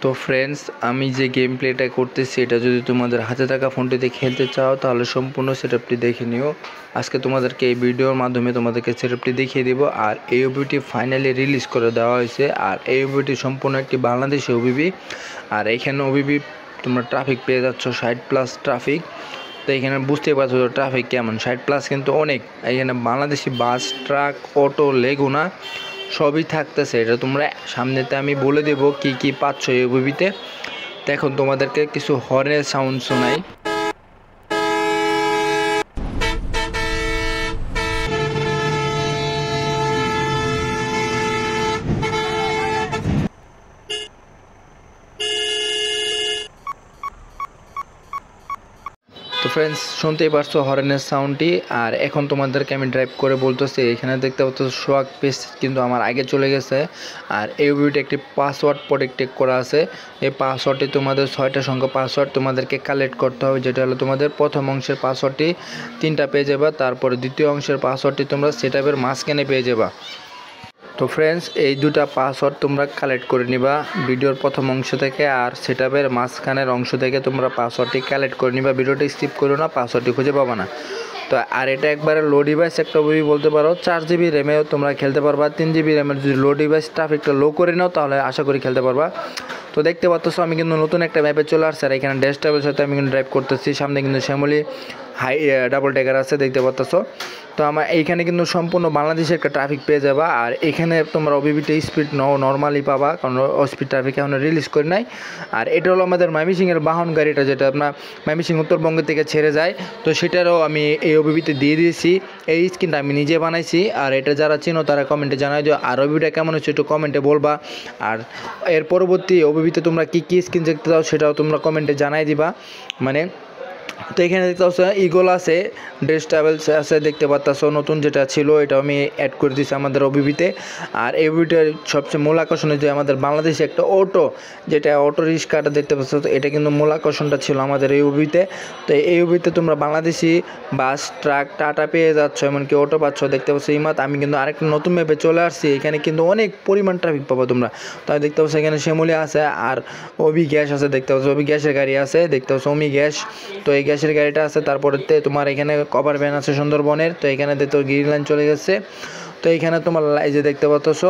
তো ফ্রেন্ডস, আমি যে গেম প্লেটা করতেছি এটা যদি তোমাদের হাতে থাকা ফোনটিতে খেলতে চাও তাহলে সম্পূর্ণ সেটআপটি দেখে নিও। আজকে তোমাদেরকে এই ভিডিওর মাধ্যমে তোমাদেরকে সেটআপটি দেখিয়ে দেব। আর এই ওবিটি ফাইনালি রিলিজ করে দেওয়া হয়েছে। আর এই ওবিটি সম্পূর্ণ একটি বাংলাদেশি ওবিবি। আর এইখানে ওবিবি তোমরা ট্রাফিক পেয়ে যাচ্ছ 60+ ট্রাফিক। তো এখানে বুঝতেই পারছো ট্রাফিক কেমন, 60+ কিন্তু অনেক। এখানে বাংলাদেশি বাস, ট্রাক, অটো, লেগুনা সবই থাকতেছে। এটা তোমরা সামনেতে আমি বলে দেব কি কি পাচ্ছ এই ওবিবিতে। তো এখন তোমাদেরকে কিছু হর্নের সাউন্ড শোনাই। তো ফ্রেন্ডস, শুনতেই পারছো হর্নের সাউন্ডটি। আর এখন তোমাদেরকে আমি ড্রাইভ করে বলতেছি। এখানে দেখতে পাচ্ছ সোয়াগ পেজ কিন্তু আমার আগে চলে গেছে। আর এই ওবিবিতে একটি পাসওয়ার্ড প্রোটেক্ট করা আছে। এই পাসওয়ার্ডটি তোমাদের 6টা সংখ্যা পাসওয়ার্ড তোমাদেরকে কালেক্ট করতে হবে, যেটা হলো তোমাদের প্রথম অংশের পাসওয়ার্ডটি 3টা পেয়ে যাবা, তারপরে দ্বিতীয় অংশের পাসওয়ার্ডটি তোমরা সেটআপের মাঝখানে পেয়ে যাবা। তো ফ্রেন্ডস, এই দুটা পাসওয়ার্ড তোমরা কালেক্ট করে নিবা ভিডিওর প্রথম অংশ থেকে, আর সেটআপের মাঝখানের অংশ থেকে তোমরা পাসওয়ার্ডটি কালেক্ট করে নিবা। ভিডিওটি স্কিপ করো না, পাসওয়ার্ডটি খুঁজে পাবা না। তো আর এটা একবারে লো ডিভাইস একটা ওবিবি বলতে পারো। 4GB র্যামেও তোমরা খেলতে পারবা। 3GB র্যামের যদি লো ডিভাইস ট্রাফিকটা লো করে নাও তাহলে আশা করি খেলতে পারবা। তো দেখতে পাচ্ছ আমি কিন্তু নতুন একটা ম্যাপে চলে আসছি। আর এখানে ড্যাশ ট্যাবের সাথে আমি কিন্তু ড্রাইভ করতেছি। সামনে কিন্তু শ্যামলী হাই ডাবল ট্যাগার আছে, দেখতে পাচ্ছ। তো আমার এইখানে কিন্তু সম্পূর্ণ বাংলাদেশে একটা ট্রাফিক পেয়ে যাবা। আর এখানে তোমরা ওবিবিতে স্পিড নর্মালি পাবা, কারণ স্পিড ট্রাফিক এখন রিলিজ করে নাই। আর এটা হলো আমাদের ময়মনসিংহের বাহন গাড়িটা, যেটা আপনার ময়মনসিংহ উত্তরবঙ্গ থেকে ছেড়ে যায়। তো সেটারও আমি এই ওবিবিতে দিয়ে দিয়েছি। এই স্ক্রিনটা আমি নিজে বানাইছি। আর এটা যারা চিনো তারা কমেন্টে জানাই দিও। আর ওবিবিটা কেমন হচ্ছে একটু কমেন্টে বলবা। আর এর পরবর্তী ওবিবিতে তোমরা কী কী স্ক্রিন দেখতে চাও সেটাও তোমরা কমেন্টে জানাই দিবা। তো এখানে দেখতে পাচ্ছ ইগল আছে, ড্রেস ট্রাভেলস আছে, দেখতে পাচ্ছ নতুন যেটা ছিল এটাও আমি অ্যাড করে দিয়েছি আমাদের ওবিবিতে। আর এই ওবিবিটার সবচেয়ে মূল আকর্ষণ যে আমাদের বাংলাদেশে একটা অটো, যেটা অটো রিক্সাটা দেখতে পাচ্ছ, তো এটা কিন্তু মূল আকর্ষণটা ছিল আমাদের এই ওবিবিতে। তো এই ওবিবিতে তোমরা বাংলাদেশি বাস, ট্রাক, টাটা পেয়ে যাচ্ছ, এমনকি অটো পাচ্ছ, দেখতে পাচ্ছ। আমি কিন্তু আরেকটা নতুন ম্যাপে চলে আসছি। এখানে কিন্তু অনেক পরিমাণ ট্রাফিক পাবো তোমরা। তাই দেখতে পাচ্ছ এখানে শ্যামলী আছে, আর ওবি গ্যাস আছে, দেখতে পাচ্ছ ওবি গ্যাসের গাড়ি আছে, দেখতে পাচ্ছ ওমি গ্যাস। তো এই গ্যাসের গাড়িটা আছে। তারপরে তোমার এখানে কভার ভ্যান আছে সুন্দরবনের। তো এখানে তো গ্রিন লাইন চলে গেছে। তো এখানে তোমার এই যে দেখতে পাচ্ছ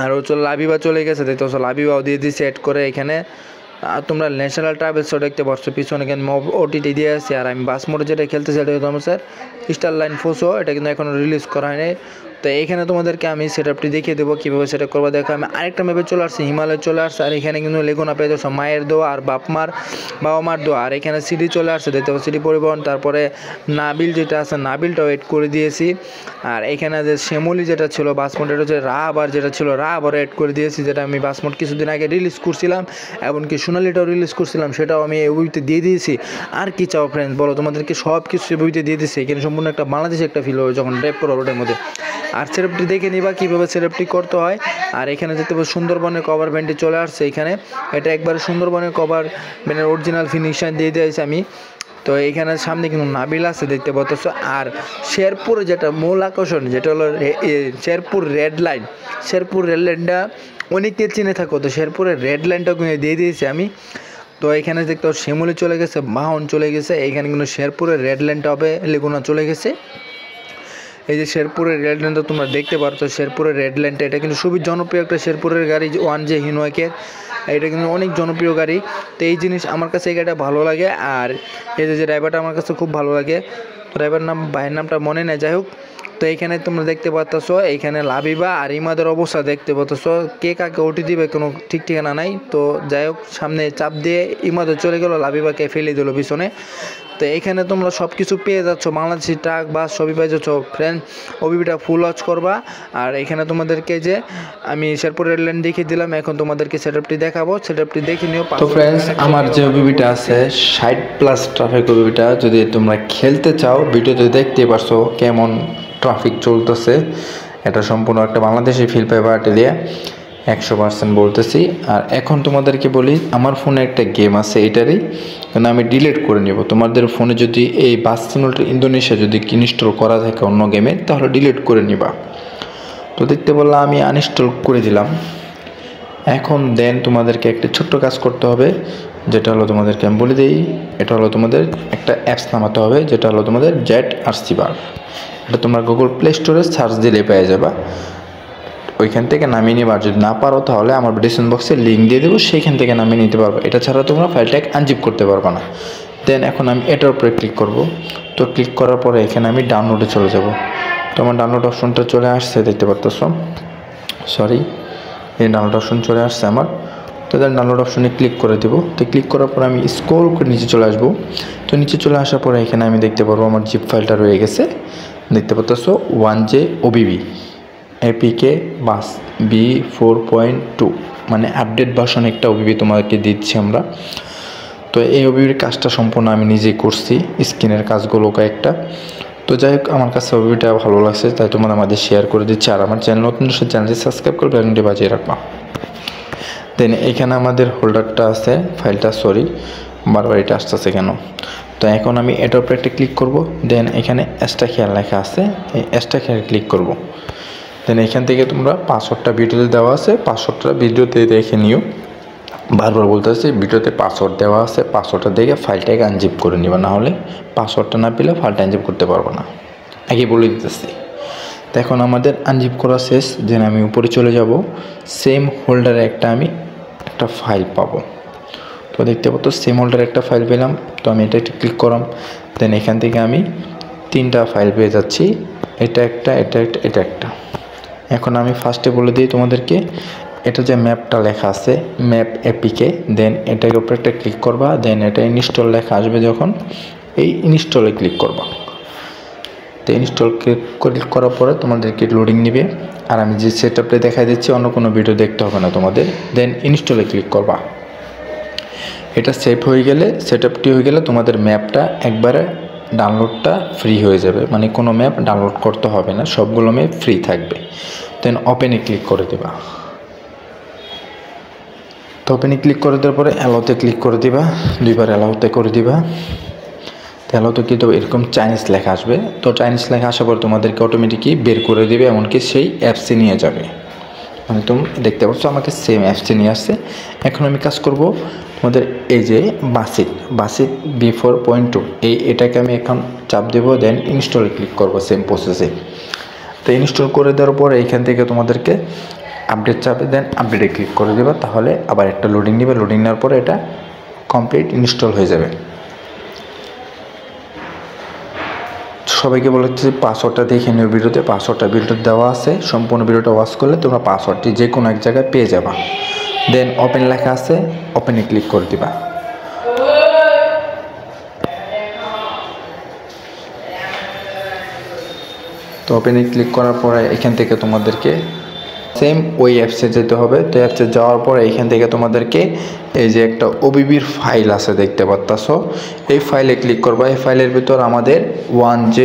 আর লাবিবা চলে গেছে, দেখতে পাচ্ছ লাবিবাও দিয়ে দিয়েছে অ্যাড করে এখানে। আর তোমরা ন্যাশনাল ট্রাভেলসও দেখতে পাচ্ছ পিছনে এখানে ওটিটি দিয়ে আছে। আর আমি বাস মোডে যেটা খেলতেছি এটা তোমার স্যার স্টার লাইন ফোসো, এটা কিন্তু এখনও রিলিজ করা হয়নি। তো এইখানে তোমাদেরকে আমি সেটআপটি দেখিয়ে দেবো কীভাবে সেটা করবো। দেখো আমি আরেকটা ম্যাপে চলে আসছি, হিমালয় চলে আসছে। আর এখানে কিন্তু লেগুনা পেয়ে যাচ্ছ মায়ের দোয়া আর বাবা মার দোয়া। আর এখানে সিডি চলে আসছে, দেখতে পাচ্ছ সিডি পরিবহন। তারপরে নাবিল যেটা আছে, নাবিলটাও এড করে দিয়েছি। আর এখানে যে শ্যামলী যেটা ছিল বাসমোড, এটা হচ্ছে রাহাবার যেটা ছিল রাহাবারও এড করে দিয়েছি, যেটা আমি বাসমোড কিছুদিন আগে রিলিজ করছিলাম। এমনকি সোনালিটাও রিলিজ করছিলাম, সেটাও আমি এই ওবিবিতে দিয়ে দিয়েছি। আর কি চাও ফ্রেন্ডস বলো, তোমাদেরকে সব কিছু ওবিবিতে দিয়ে দিয়েছি। এখানে সম্পূর্ণ একটা বাংলাদেশে একটা ফিল হবে যখন ড্রাইভ করো রোডের মধ্যে। আর সেটআপটি দেখে নিবা কীভাবে সেটআপটি করতে হয়। আর এখানে দেখতে পাবো সুন্দরবনের কভার ব্যান্ডটি চলে আসছে এখানে। এটা একবারে সুন্দরবনের কভার ব্যান্ডের অরিজিনাল ফিনিশন দিয়ে দিয়েছি আমি। তো এইখানে সামনে কিন্তু নাবিল আছে, দেখতে পাচ্ছ। আর শেরপুরে যেটা মূল আকর্ষণ, যেটা হলো Sherpur red line. Sherpur red লাইনটা অনেকে চিনে থাকো, তো শেরপুরের রেড লাইনটাও কিন্তু দিয়ে দিয়েছি আমি। তো এখানে দেখতে শ্যামলী চলে গেছে, বাহন চলে গেছে। এইখানে কিন্তু শেরপুরের রেড লাইনটা হবে, লেগুনা চলে গেছে। এই যে শেরপুরের রেড লাইনটা তোমরা দেখতে পারতো, শেরপুরের রেড লাইনটা এটা কিন্তু খুবই জনপ্রিয় একটা শেরপুরের গাড়ি, 1J হিনোয়াকের। এটা কিন্তু অনেক জনপ্রিয় গাড়ি। তো এই জিনিস আমার কাছে এই গাড়িটা ভালো লাগে। আর এই যে ড্রাইভারটা আমার কাছে খুব ভালো লাগে। ড্রাইভার নাম ভাইয়ের নামটা মনে নেই, যাই হোক। তো এইখানে তোমরা দেখতে পাচ্ছ এইখানে লাবিবা আর ইমাদের অবস্থা দেখতে পাচ্ছ, কে কাকে ওটি দিবে কোনো ঠিক ঠিকানা নাই। তো যাই হোক, সামনে চাপ দিয়ে ইমাদের চলে গেল, লাবিবাকে ফেলে দিল পিছনে। তো এইখানে তোমরা সব কিছু পেয়ে যাচ্ছ, বাংলাদেশি ট্রাক বাস সবই পেয়ে যাচ্ছ। ফ্রেন্ড, ওবিবিটা ফুল ওয়াচ করবা। আর এখানে তোমাদেরকে যে আমি শেরপুর রেড লাইন দেখিয়ে দিলাম, এখন তোমাদেরকে সেটআপটি দেখাবো, সেটআপটি দেখে নিও। তো ফ্রেন্ডস, আমার যে ওবিবিটা আছে 60+ ট্রাফিক ওবিবিটা, যদি তোমরা খেলতে চাও ভিডিওতে দেখতে পারছো কেমন ট্রাফিক চলতেছে। এটা সম্পূর্ণ একটা বাংলাদেশি ফিল পেপারটি দিয়ে 100% বলতেছি। আর এখন তোমাদেরকে বলি, আমার ফোনে একটা গেম আছে এটারই, কিন্তু আমি ডিলিট করে নিব। তোমাদের ফোনে যদি এই বাস সিমুলেটর ইন্দোনেশিয়া যদি ইনস্টল করা থাকে অন্য গেমে, তাহলে ডিলিট করে নিবা। তো দেখতে বললাম আমি আনইনস্টল করে দিলাম। এখন দেন তোমাদেরকে একটা ছোট্ট কাজ করতে হবে, যেটা হলো তোমাদেরকে আমি বলে দিই। এটা হলো তোমাদের একটা অ্যাপস নামাতে হবে, যেটা হলো তোমাদের ZRC-bar। এটা তোমরা গুগল প্লে স্টোরে সার্চ দিলে পেয়ে যাবা, ওইখান থেকে নামিয়ে নিবা। আর যদি না পারো তাহলে আমার ডিসক্রিপশন বক্সে লিঙ্ক দিয়ে দেবো, সেইখান থেকে নামিয়ে নিতে পারবো। এটা ছাড়া তোমরা ফাইলটাকে আনজিপ করতে পারবে না। দেন এখন আমি এটার উপরে ক্লিক করব। তো ক্লিক করার পরে এখানে আমি ডাউনলোডে চলে যাব। তো আমার ডাউনলোড অপশনটা চলে আসছে, দেখতে পারতেছ। সরি, এই ডাউনলোড অপশন চলে আসছে আমার। তো দেন ডাউনলোড অপশনে ক্লিক করে দেবো। তো ক্লিক করার পর আমি স্ক্রল করে নিচে চলে আসবো। তো নিচে চলে আসার পরে এখানে আমি দেখতে পারবো আমার জিপ ফাইলটা রয়ে গেছে, দেখতে পাচ্ছ 1J OBB APK বাস B4.2, মানে আপডেট ভার্সন একটা ওবিবি তোমাদেরকে দিচ্ছি আমরা। তো এই ওবিবির কাজটা সম্পূর্ণ আমি নিজেই করছি, স্ক্রিনের কাজগুলো কয়েকটা। তো যাই হোক, আমার কাছে ওবিবিটা ভালো লাগছে, তাই তোমাদের আমাদের শেয়ার করে দিচ্ছি। আর আমার চ্যানেল নতুন চ্যানেলটি সাবস্ক্রাইব করে বেলনটি বাজিয়ে রাখবা। দেন এখানে আমাদের হোল্ডারটা আছে, ফাইলটা, সরি বারবার এটা আসতেছে কেন। তো এখন আমি এটার উপরে একটা ক্লিক করব। দেন এখানে এক্সট্রা খেয়াল লেখা আছে, এই এক্সট্রা খেয়াল ক্লিক করব। দেন এখান থেকে তোমরা পাসওয়ার্ডটা ভিডিওতে দেওয়া আছে, পাসওয়ার্ডটা ভিডিওতে দেখে নিও। বারবার বলতে হচ্ছে ভিডিওতে পাসওয়ার্ড দেওয়া আছে, পাসওয়ার্ডটা দেখে ফাইলটাকে আনজিপ করে নিবা, না হলে পাসওয়ার্ডটা না পেলে ফাইলটা আনজিপ করতে পারবো না, আগে বলে দিতেছি। তো এখন আমাদের আনজিপ করা শেষ। দেন আমি উপরে চলে যাব, সেম হোল্ডারে আমি একটা ফাইল পাবো। তো দেখতে পাবো সেম হোল্ডারে একটা ফাইল পেলাম। তো আমি এটা একটা ক্লিক করলাম। দেন এখান থেকে আমি 3টা ফাইল পেয়ে যাচ্ছি, এটা একটা, এটা একটা, এটা একটা। এখন আমি ফার্স্টে বলে দিই তোমাদেরকে, এটা যে ম্যাপটা লেখা আছে, ম্যাপ APK, দেন এটার উপরে একটা ক্লিক করবা। দেন এটা ইনস্টল লেখা আসবে, যখন এই ইনস্টলে ক্লিক করবা। তো ইনস্টল ক্লিক করার পরে তোমাদেরকে লোডিং নেবে। আর আমি যে সেটআপটা দেখাই দিচ্ছি, অন্য কোনো ভিডিও দেখতে হবে না তোমাদের। দেন ইনস্টলে ক্লিক করবা। এটা সেভ হয়ে গেলে, সেটআপটি হয়ে গেলে তোমাদের ম্যাপটা একবারে ডাউনলোডটা ফ্রি হয়ে যাবে, মানে কোনো ম্যাপ ডাউনলোড করতে হবে না, সবগুলো ম্যাপ ফ্রি থাকবে। দেন ওপেনে ক্লিক করে দেবা। তো ওপেনে ক্লিক করে দেওয়ার পরে অ্যালাউতে ক্লিক করে দিবা, 2বার অ্যালাউতে করে দিবা। অ্যালাউতে কি তো এরকম চাইনিজ লেখা আসবে। তো চাইনিজ লেখা আসার পর তোমাদেরকে অটোমেটিকই বের করে দিবে, এমনকি সেই অ্যাপসে নিয়ে যাবে। মানে তুমি দেখতে পাচ্ছ আমাকে সেম অ্যাপসে নিয়ে আসছে। এখন আমি কাজ করব, তোমাদের এই যে বাসিট B4.2, এটাকে আমি এখন চাপ দেবো। দেন ইনস্টলে ক্লিক করবো, সেম প্রসেসে। তো ইনস্টল করে দেওয়ার পরে এইখান থেকে তোমাদেরকে আপডেট চাপে, দেন আপডেটে ক্লিক করে দেবা। তাহলে আবার একটা লোডিং নেবে, লোডিং নেওয়ার পরে এটা কমপ্লিট ইনস্টল হয়ে যাবে। সবাইকে বলেছি পাসওয়ার্ডটা দেখে নিও ভিডিওতে, ভিডিওতে দেওয়া আছে। সম্পূর্ণ ভিডিওটা ওয়াচ করলে তোমরা পাসওয়ার্ডটি যে কোনো এক জায়গায় পেয়ে যাবা। দেন ওপেন লেখা আছে, ওপেনে ক্লিক করে দিবা। তো ওপেনে ক্লিক করার পরে এখান থেকে তোমাদেরকে সেম ওই অ্যাপসে যেতে হবে। তো অ্যাপসে যাওয়ার পরে এখান থেকে তোমাদেরকে এই যে একটা ওবিবির ফাইল আছে, দেখতে পাচ্ছ, এই ফাইলে ক্লিক করবা। এই ফাইলের ভিতর আমাদের 1J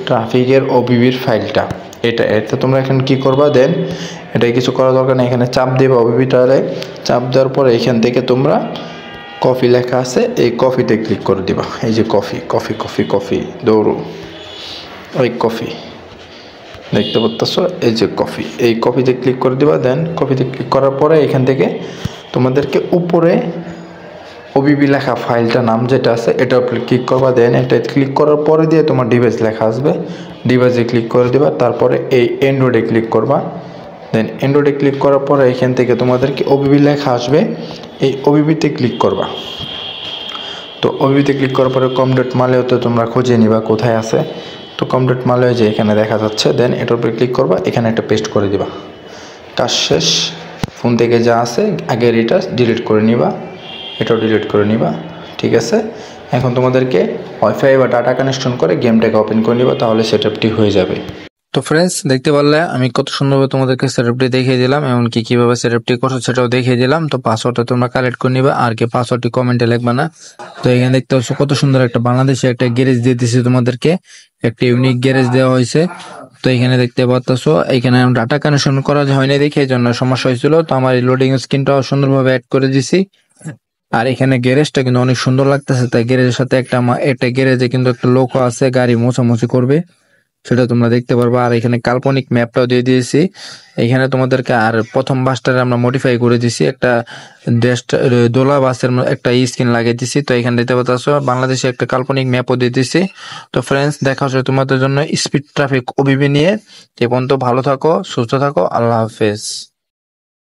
ট্রাফিকের ওবিবির ফাইলটা, এটা তোমরা এখন কি করবা। দেন এটা কিছু করার দরকার নেই, এখানে চাপ দেবা ওবিবিটারে। চাপ দেওয়ার পরে এখান থেকে তোমরা কফি লেখা আছে, এই কফিতে ক্লিক করে দিবা। এই যে কফি দৌড়ো, ওই কফি দেখতে পাচ্ছ, এই যে কফি, এই কফিতে ক্লিক করে দিবা। দেন কফিতে ক্লিক করার পরে এখান থেকে তোমাদেরকে উপরে ওবিবি লেখা ফাইলটা নাম যেটা আছে, এটা ক্লিক করবা। দেন এটা ক্লিক করার পরে দিয়ে তোমার ডিভাইস লেখা আসবে, ডিভাইসে ক্লিক করে দিবা। তারপরে এই অ্যান্ড্রয়েডে ক্লিক করবা। দেন অ্যান্ড্রয়েডে ক্লিক করার পরে এখান থেকে তোমাদেরকে ওবিবি লেখা আসবে, এই ওবিবিতে ক্লিক করবা। তো ওবিবিতে ক্লিক করার পরে com.maleo-তে তোমরা খুঁজে নিবা কোথায় আছে। তো com.maleo যে এখানে দেখা যাচ্ছে। দেন এটার উপরে ক্লিক করবা, এখানে একটা পেস্ট করে দিবা। কাজ শেষ। ফোন থেকে যা আছে আগের এটা ডিলিট করে নিবা, এটাও ডিলিট করে নিবা, ঠিক আছে। এখন তোমাদেরকে ওয়াইফাই বা ডাটা কানেকশন করে গেমটাকে ওপেন করে নিবা, তাহলে সেটআপটি হয়ে যাবে। তো ফ্রেন্ডস, দেখতে পারলে আমি কত সুন্দরভাবে তোমাদেরকে সেটআপটি দেখিয়ে দিলাম, এমনকি কিভাবে সেটআপটি করছো সেটাও দেখিয়ে দিলাম। তো পাসওয়ার্ডটা তোমরা কালেক্ট করে নিবা, আর কি পাসওয়ার্ডটি কমেন্টে লিখবা না। তো এখানে দেখতে পাচ্ছ কত সুন্দর একটা বাংলাদেশে একটা গ্যারেজ দিয়ে দিয়েছে তোমাদেরকে, একটা ইউনিক গ্যারেজ দেওয়া হয়েছে। তো এখানে দেখতে পাচ্ছ, এখানে ডাটা কানেকশন করা হয়নি দেখে এই জন্য সমস্যা হয়েছিল। তো আমার এই লোডিং স্ক্রিনটাও সুন্দরভাবে অ্যাড করে দিছি। আর এখানে গ্যারেজটা কিন্তু অনেক সুন্দর লাগতেছে। তাই গ্যারেজের সাথে একটা গ্যারেজে কিন্তু একটা লোক আছে, গাড়ি মোছামুছি করবে। সেটা তোমরা দেখতে পারবা। আর এখানে কাল্পনিক ম্যাপটাও দিয়ে দিয়েছি। এখানে তোমাদেরকে আর প্রথম বাসটারে আমরা মডিফাই করে দিছি, একটা দোলা বাসের একটা স্ক্রিন লাগিয়ে দিছি। তো এখানে দেখতে পাচ্ছ বাংলাদেশে একটা কাল্পনিক ম্যাপও দিয়ে দিছি। তো ফ্রেন্ডস, দেখা হচ্ছে তোমাদের জন্য স্পিড ট্রাফিক ওবিবি নিয়ে। এ পর্যন্ত ভালো থাকো, সুস্থ থাকো, আল্লাহ হাফেজ।